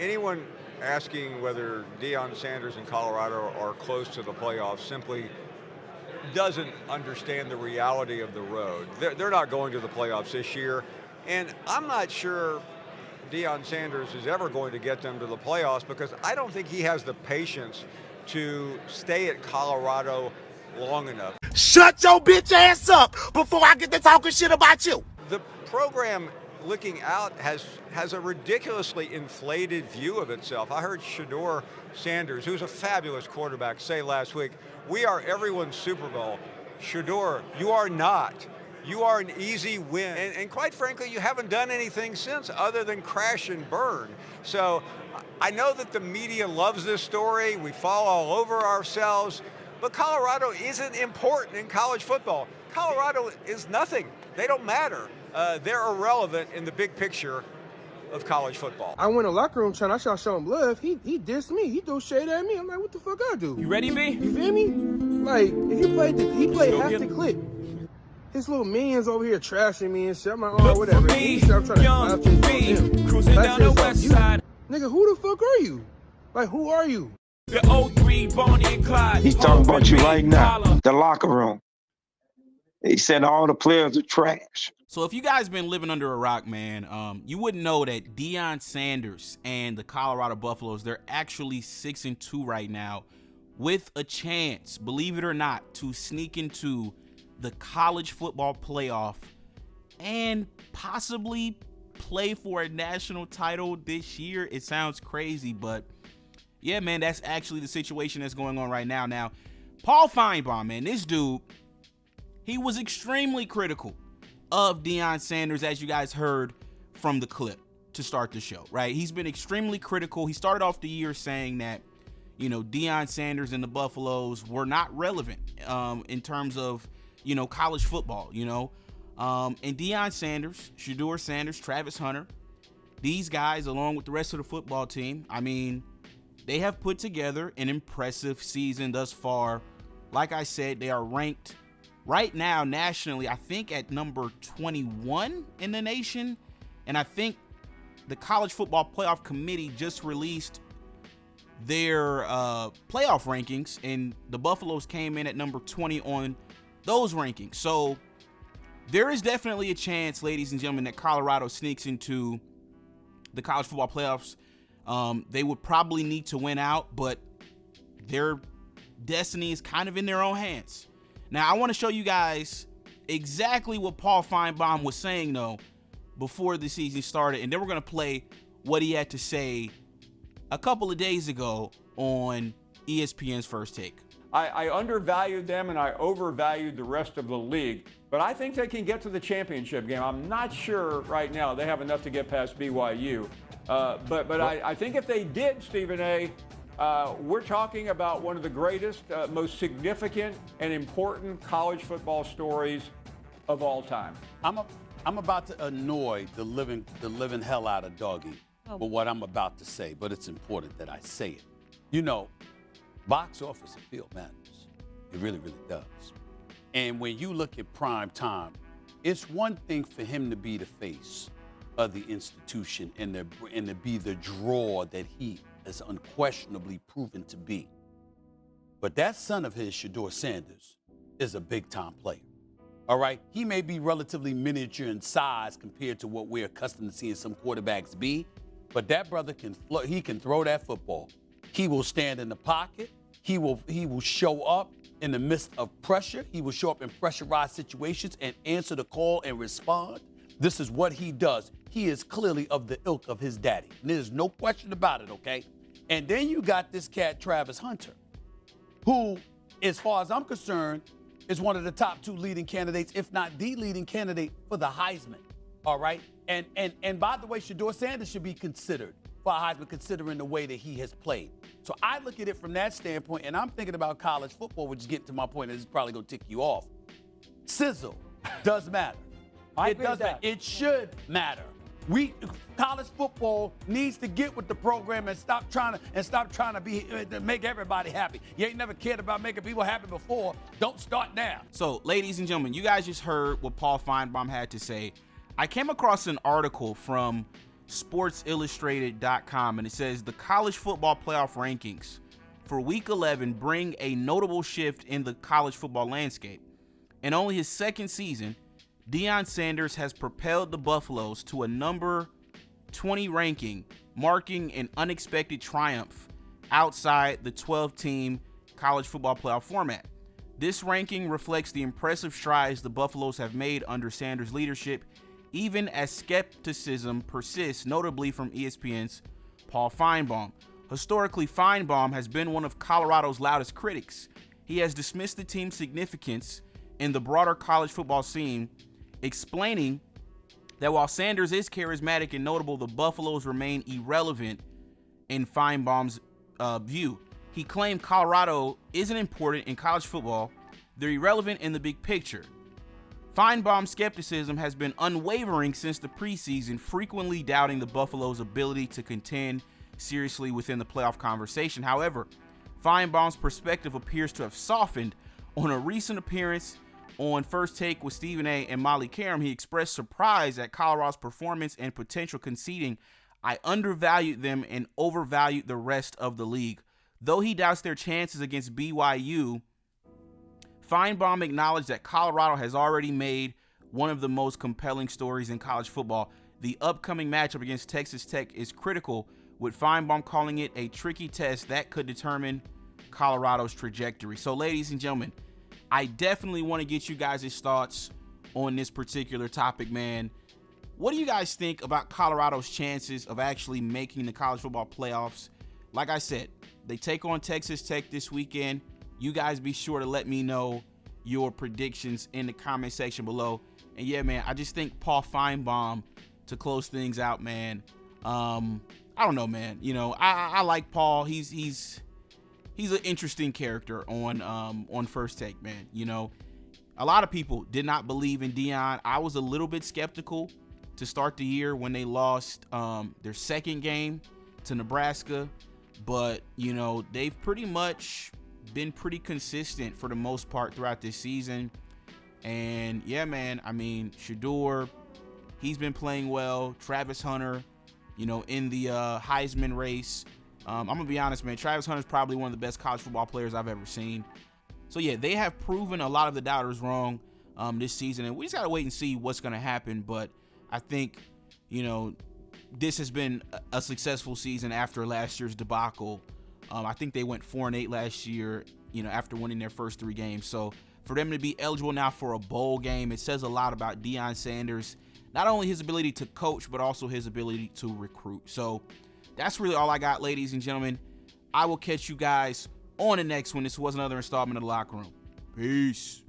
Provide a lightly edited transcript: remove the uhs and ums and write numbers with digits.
Anyone asking whether Deion Sanders and Colorado are close to the playoffs simply doesn't understand the reality of the road. They're not going to the playoffs this year, and I'm not sure Deion Sanders is ever going to get them to the playoffs because I don't think he has the patience to stay at Colorado long enough. Shut your bitch ass up before I get to talking shit about you. The program looking out has a ridiculously inflated view of itself. I heard Shedeur Sanders, who's a fabulous quarterback, say last week, "We are everyone's Super Bowl." Shedeur, you are not. You are an easy win. And quite frankly, you haven't done anything since other than crash and burn. So I know that the media loves this story. We fall all over ourselves. But Colorado isn't important in college football. Colorado is nothing. They don't matter. They're irrelevant in the big picture of college football. I went in the locker room trying to show him love. He dissed me. He threw shade at me. I'm like, what the fuck I do? You ready, B? You feel me? Like, if he played half the clip. His little minions over here trashing me and shit. I'm like, oh, whatever. Me, I'm trying young to B, cruising down the west side. Nigga, who the fuck are you? Like, who are you? The 03 Bonnie and Clyde. He's talking about you right now. The locker room. He said all the players are trash. So if you guys been living under a rock, man, you wouldn't know that Deion Sanders and the Colorado Buffaloes, they're actually 6-2 right now with a chance, believe it or not, to sneak into the college football playoff and possibly play for a national title this year. It sounds crazy, but yeah, man, that's actually the situation that's going on right now. Now, Paul Finebaum, man, this dude, he was extremely critical of Deion Sanders, as you guys heard from the clip to start the show, right? He's been extremely critical. He started off the year saying that, Deion Sanders and the Buffaloes were not relevant in terms of, college football, and Deion Sanders, Shedeur Sanders, Travis Hunter, these guys, along with the rest of the football team, I mean, they have put together an impressive season thus far. Like I said, they are ranked right now nationally, I think at number 21 in the nation. And I think the College Football Playoff Committee just released their playoff rankings, and the Buffaloes came in at number 20 on those rankings. So there is definitely a chance, ladies and gentlemen, that Colorado sneaks into the college football playoffs. They would probably need to win out, but their destiny is kind of in their own hands. Now, I want to show you guys exactly what Paul Finebaum was saying, though, before the season started, and then we're going to play what he had to say a couple of days ago on ESPN's First Take. I undervalued them and I overvalued the rest of the league, but I think they can get to the championship game. I'm not sure right now they have enough to get past BYU. But I think if they did, Stephen A., we're talking about one of the greatest, most significant and important college football stories of all time. I'm about to annoy the living hell out of Doggy for what I'm about to say, but it's important that I say it. Box office appeal matters. It really, really does. And when you look at prime time, it's one thing for him to be the face of the institution and to be the draw that he has unquestionably proven to be. But that son of his, Shedeur Sanders, is a big-time player. All right? He may be relatively miniature in size compared to what we're accustomed to seeing some quarterbacks be, but that brother can throw that football. He will stand in the pocket. He will show up in the midst of pressure. He will show up in pressurized situations and answer the call and respond. This is what he does. He is clearly of the ilk of his daddy. There's no question about it, okay? And then you got this cat, Travis Hunter, who, as far as I'm concerned, is one of the top two leading candidates, if not the leading candidate for the Heisman, all right? And by the way, Shedeur Sanders should be considered for a Heisman considering the way that he has played. So I look at it from that standpoint, and I'm thinking about college football, which is getting to my point, and this is probably going to tick you off. Sizzle does matter. It does matter. It should matter. College football needs to get with the program and stop trying to make everybody happy. You ain't never cared about making people happy before. Don't start now. So, ladies and gentlemen, you guys just heard what Paul Finebaum had to say. I came across an article from SportsIllustrated.com, and it says the college football playoff rankings for Week 11 bring a notable shift in the college football landscape. In only his second season, Deion Sanders has propelled the Buffaloes to a number 20 ranking, marking an unexpected triumph outside the 12-team college football playoff format. This ranking reflects the impressive strides the Buffaloes have made under Sanders' leadership, even as skepticism persists, notably from ESPN's Paul Finebaum. Historically, Finebaum has been one of Colorado's loudest critics. He has dismissed the team's significance in the broader college football scene, explaining that while Sanders is charismatic and notable, the Buffaloes remain irrelevant in Finebaum's view. He claimed Colorado isn't important in college football, they're irrelevant in the big picture. Finebaum's skepticism has been unwavering since the preseason, frequently doubting the Buffaloes' ability to contend seriously within the playoff conversation. However, Finebaum's perspective appears to have softened. On a recent appearance on First Take with Stephen A. and Molly Karam, he expressed surprise at Colorado's performance and potential, conceding, "I undervalued them and overvalued the rest of the league." Though he doubts their chances against BYU, Finebaum acknowledged that Colorado has already made one of the most compelling stories in college football. The upcoming matchup against Texas Tech is critical, with Finebaum calling it a tricky test that could determine Colorado's trajectory. So, ladies and gentlemen, I definitely want to get you guys' thoughts on this particular topic, man. What do you guys think about Colorado's chances of actually making the college football playoffs? Like I said, they take on Texas Tech this weekend. You guys be sure to let me know your predictions in the comment section below. And yeah, man, I just think Paul Finebaum, to close things out, man. I don't know, man. You know, I like Paul. He's an interesting character on First Take, man. You know, a lot of people did not believe in Deion. I was a little bit skeptical to start the year when they lost their second game to Nebraska, but you know, they've pretty much been pretty consistent for the most part throughout this season. And yeah, man, I mean, Shedeur, he's been playing well. Travis Hunter, you know, in the Heisman race. I'm gonna be honest, man, Travis Hunter's probably one of the best college football players I've ever seen. So yeah, they have proven a lot of the doubters wrong this season, and we just gotta wait and see what's gonna happen. But I think, you know, this has been a successful season after last year's debacle. I think they went 4-8 last year, you know, after winning their first 3 games. So for them to be eligible now for a bowl game, it says a lot about Deion Sanders, not only his ability to coach, but also his ability to recruit. So that's really all I got, ladies and gentlemen. I will catch you guys on the next one. This was another installment of The Locker Room. Peace.